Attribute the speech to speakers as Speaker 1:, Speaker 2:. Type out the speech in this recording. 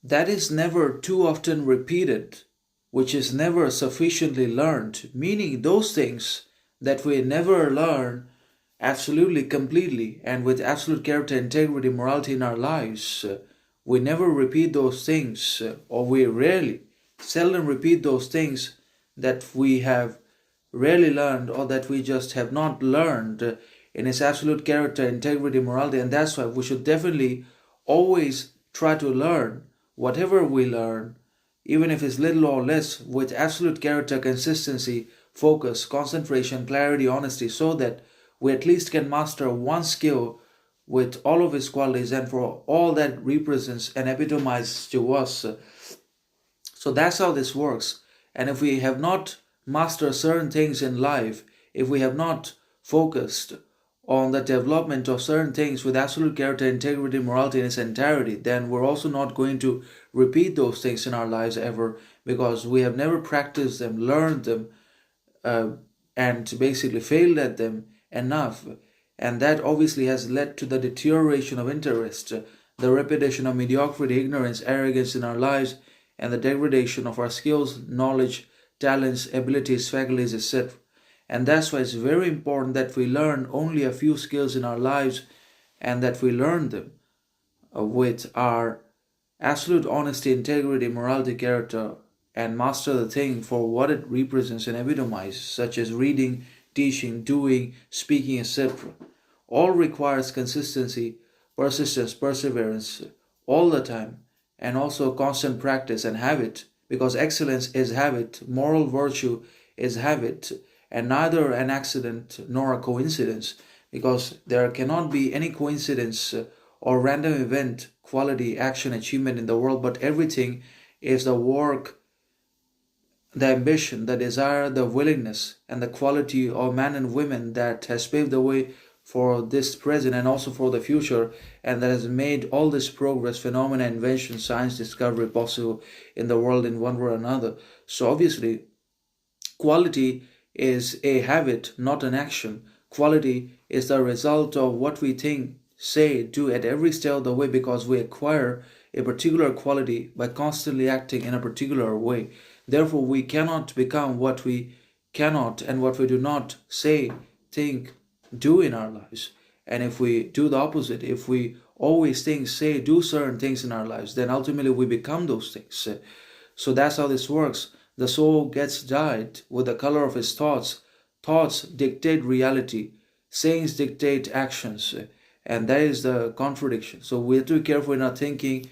Speaker 1: that is never too often repeated, which is never sufficiently learned, meaning those things that we never learn absolutely completely and with absolute character, integrity, morality in our lives. We never repeat those things, or we rarely, seldom repeat those things that we have rarely learned or that we just have not learned in its absolute character, integrity, morality. And that's why we should definitely always try to learn whatever we learn, even if it's little or less, with absolute character, consistency, focus, concentration, clarity, honesty, so that we at least can master one skill with all of its qualities and for all that represents and epitomizes to us. So that's how this works. And if we have not mastered certain things in life, if we have not focused on the development of certain things with absolute character, integrity, morality in its entirety, then we're also not going to repeat those things in our lives ever, because we have never practiced them, learned them, uh, and basically failed at them enough. And that obviously has led to the deterioration of interest, the repetition of mediocrity, ignorance, arrogance in our lives, and the degradation of our skills, knowledge, talents, abilities, faculties, etc. And that's why it's very important that we learn only a few skills in our lives and that we learn them with our absolute honesty, integrity, morality, character, and master the thing for what it represents and epitomizes, such as reading, teaching, doing, speaking, etc. All requires consistency, persistence, perseverance all the time, and also constant practice and habit, because excellence is habit, moral virtue is habit, and neither an accident nor a coincidence, because there cannot be any coincidence or random event, quality, action, achievement in the world, but everything is the work, the ambition, the desire, the willingness, and the quality of men and women that has paved the way for this present and also for the future, and that has made all this progress, phenomena, invention, science, discovery possible in the world in one way or another. So obviously, quality is a habit, not an action. Quality is the result of what we think, say, do at every step of the way, because we acquire a particular quality by constantly acting in a particular way. Therefore, we cannot become what we cannot and what we do not say, think, do in our lives. And if we do the opposite, if we always think, say, do certain things in our lives, then ultimately we become those things. So that's how this works. The soul gets dyed with the color of his thoughts. Thoughts dictate reality. Sayings dictate actions. And that is the contradiction. So we have to be careful in our thinking